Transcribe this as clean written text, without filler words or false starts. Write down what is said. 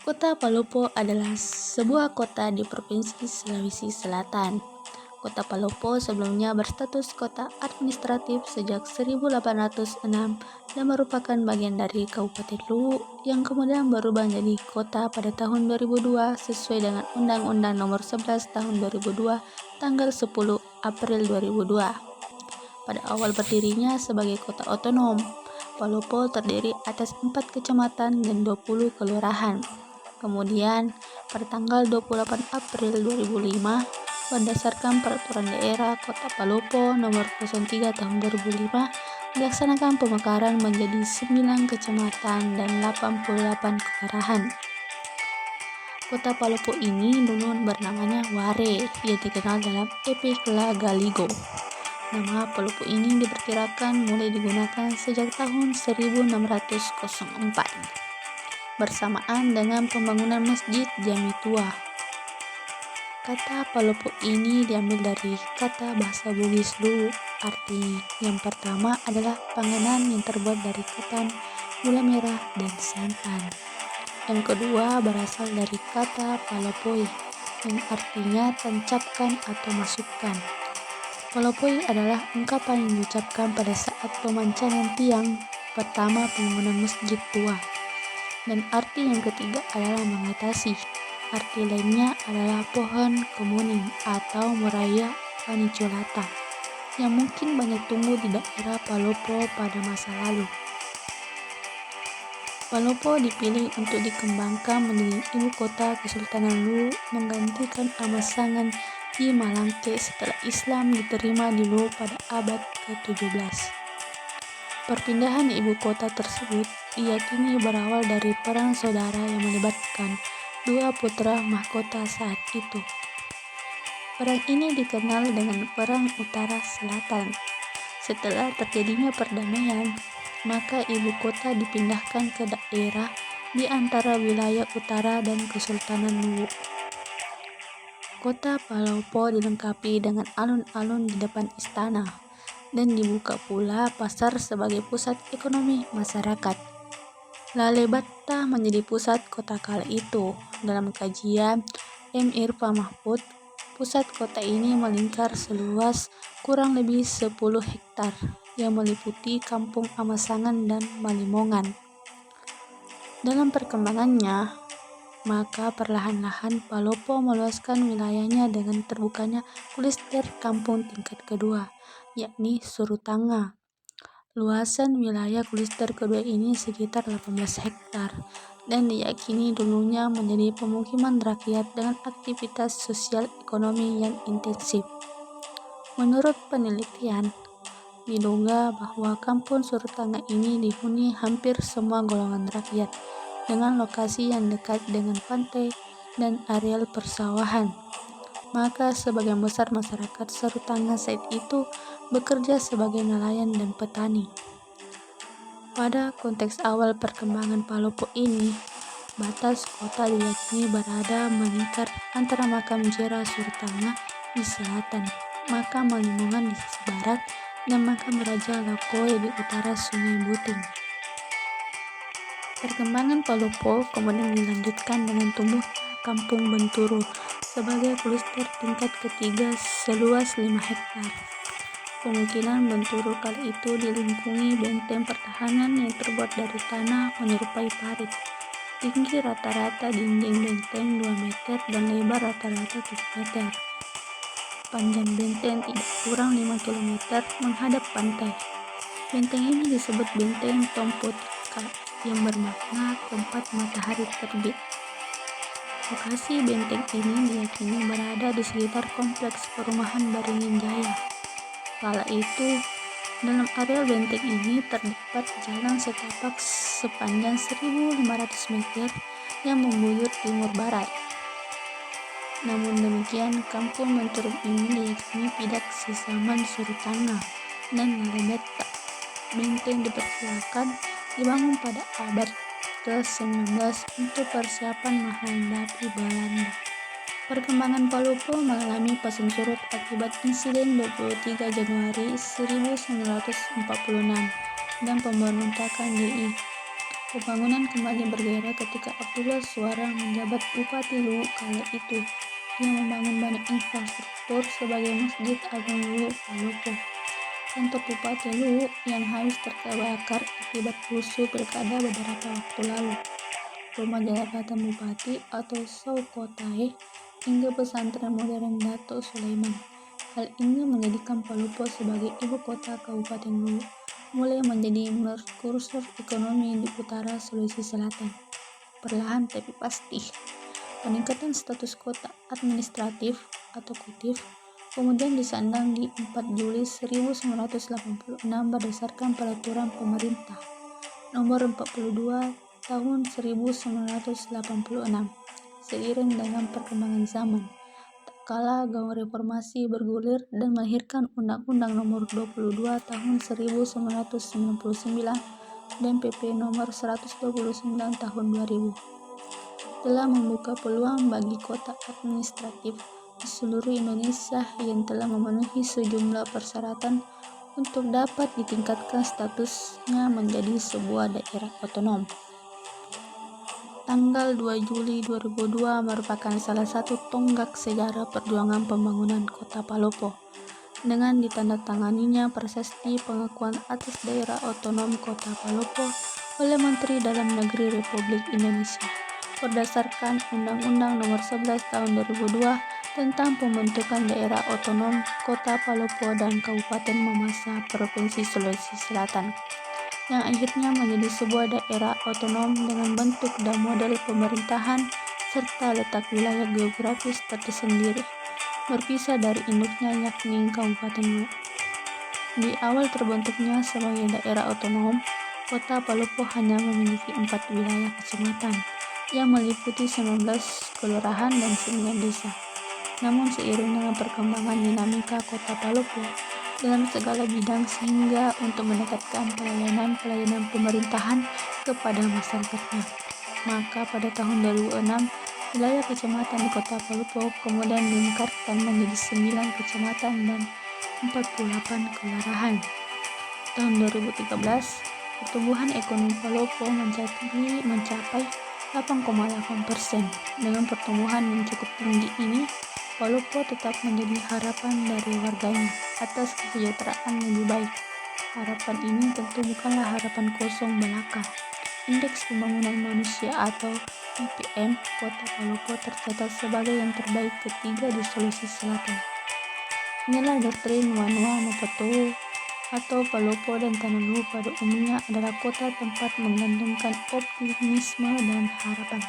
Kota Palopo adalah sebuah kota di Provinsi Sulawesi Selatan. Kota Palopo sebelumnya berstatus kota administratif sejak 1806 dan merupakan bagian dari Kabupaten Luwu yang kemudian berubah menjadi kota pada tahun 2002 sesuai dengan Undang-Undang Nomor 11 Tahun 2002 tanggal 10 April 2002. Pada awal berdirinya sebagai kota otonom, Palopo terdiri atas 4 kecamatan dan 20 kelurahan. Kemudian, pada tanggal 28 April 2005, berdasarkan Peraturan Daerah Kota Palopo Nomor 03 Tahun 2005, dilaksanakan pemekaran menjadi 9 kecamatan dan 88 kelurahan. Kota Palopo ini dulu bernamanya Ware, yang dikenal dalam epik La Galigo. Nama Palopo ini diperkirakan mulai digunakan sejak tahun 1604. Bersamaan dengan pembangunan Masjid Jami Tua. Kata Palopo ini diambil dari kata bahasa Bugis Luwu, arti yang pertama adalah panganan yang terbuat dari ketan, gula merah, dan santan. Yang kedua berasal dari kata Palopoi, yang artinya tancapkan atau masukkan. Palopoi adalah ungkapan yang diucapkan pada saat pemancangan tiang pertama pembangunan Masjid Tua. Dan arti yang ketiga adalah mengatasi. Arti lainnya adalah pohon kemuning atau Muraya paniculata yang mungkin banyak tumbuh di daerah Palopo pada masa lalu. Palopo dipilih untuk dikembangkan menjadi ibu kota Kesultanan Luwu menggantikan Amasangan di Malangke setelah Islam diterima di Luwu pada abad ke-17. Perpindahan ibu kota tersebut diyakini berawal dari perang saudara yang melibatkan dua putra mahkota saat itu. Perang ini dikenal dengan Perang Utara Selatan. Setelah terjadinya perdamaian, maka ibu kota dipindahkan ke daerah di antara wilayah utara dan Kesultanan Luwu. Kota Palopo dilengkapi dengan alun-alun di depan istana, dan dibuka pula pasar sebagai pusat ekonomi masyarakat. Lalebata menjadi pusat kota kala itu. Dalam kajian M. Irfan Mahfud, pusat kota ini melingkar seluas kurang lebih 10 hektar yang meliputi Kampung Amasangan dan Malimongan. Dalam perkembangannya, maka perlahan-lahan Palopo meluaskan wilayahnya dengan terbukanya kluster kampung tingkat kedua, yakni Surutanga. Luasan wilayah kluster kedua ini sekitar 18 hektar dan diyakini dulunya menjadi pemukiman rakyat dengan aktivitas sosial ekonomi yang intensif. Menurut penelitian, diduga bahwa kampung Surutanga ini dihuni hampir semua golongan rakyat dengan lokasi yang dekat dengan pantai dan areal persawahan. Maka sebagian besar masyarakat Surutanga saat itu bekerja sebagai nelayan dan petani. Pada konteks awal perkembangan Palopo ini, batas kota diyakini berada melingkar antara makam Jera Surutanga di selatan, makam Malimongan di sisi barat, dan makam Raja Lakoe di utara Sungai Buting. Perkembangan Palopo kemudian dilanjutkan dengan tumbuh Kampung Benturu sebagai kluster tingkat ketiga seluas 5 hektar. Pemukiman Benturu kala itu dilingkungi benteng pertahanan yang terbuat dari tanah menyerupai parit. Tinggi rata-rata dinding benteng 2 meter dan lebar rata-rata 7 meter. Panjang benteng tidak kurang 5 km menghadap pantai. Benteng ini disebut Benteng Tompotika yang bermakna tempat matahari terbit. Lokasi benteng ini diyakini berada di sekitar kompleks perumahan Baringin Jaya. Kala itu, dalam areal benteng ini terdapat jalan setapak sepanjang 1.500 meter yang membuyur timur barat. Namun demikian, kampung Benturu ini diyakini tidak sezaman Surutanga dan Lalebata. Benteng diperkirakan dibangun pada abad ke-19 untuk persiapan menghadapi Belanda. Perkembangan Palopo mengalami pasang surut akibat insiden 23 Januari 1946 dan pemberontakan GI. Pembangunan kembali bergairah ketika Abdullah Suara menjabat Bupati Luwu kala itu. Ia membangun banyak infrastruktur sebagai Masjid Agung Luwu Palopo, kantor Bupati Luwu yang habis terbakar akibat rusuh pilkada beberapa waktu lalu, rumah jabatan Bupati atau Saukotae, hingga pesantren modern Dato' Sulaiman. Hal ini menjadikan Palopo sebagai ibu kota Kabupaten Luwu mulai menjadi merkursor ekonomi di utara Sulawesi Selatan. Perlahan tapi pasti, peningkatan status kota administratif atau Kotif kemudian disandang di 4 Juli 1986 berdasarkan Peraturan Pemerintah Nomor 42 Tahun 1986. Seiring dengan perkembangan zaman, kala gaung reformasi bergulir dan melahirkan Undang-Undang Nomor 22 Tahun 1999 dan PP Nomor 129 Tahun 2000 telah membuka peluang bagi kota administratif di seluruh Indonesia yang telah memenuhi sejumlah persyaratan untuk dapat ditingkatkan statusnya menjadi sebuah daerah otonom. Tanggal 2 Juli 2002 merupakan salah satu tonggak sejarah perjuangan pembangunan Kota Palopo dengan ditandatanganinya Prasasti Pengakuan atas Daerah Otonom Kota Palopo oleh Menteri Dalam Negeri Republik Indonesia berdasarkan Undang-Undang Nomor 11 Tahun 2002 tentang pembentukan Daerah Otonom Kota Palopo dan Kabupaten Mamasa Provinsi Sulawesi Selatan, yang akhirnya menjadi sebuah daerah otonom dengan bentuk dan model pemerintahan serta letak wilayah geografis tersendiri, berpisah dari induknya yakni Kabupaten Luwu. Di awal terbentuknya sebagai daerah otonom, Kota Palopo hanya memiliki 4 wilayah kecamatan yang meliputi 19 kelurahan dan 9 desa. Namun seiring dengan perkembangan dinamika Kota Palopo dalam segala bidang sehingga untuk mendekatkan pelayanan pemerintahan kepada masyarakatnya, maka pada tahun 2006 wilayah kecamatan di Kota Palopo kemudian ditingkatkan menjadi 9 kecamatan dan 48 kelurahan. Tahun 2013 pertumbuhan ekonomi Palopo mencapai 8,8%. Dengan pertumbuhan yang cukup tinggi ini, Palopo tetap menjadi harapan dari warganya atas kesejahteraan lebih baik. Harapan ini tentu bukanlah harapan kosong belaka. Indeks Pembangunan Manusia atau IPM Kota Palopo tercatat sebagai yang terbaik ketiga di Sulawesi Selatan. Inilah doktrin Wanua Mopatowo atau Palopo dan Tanah Luwu pada umumnya adalah kota tempat menggantungkan optimisme dan harapan.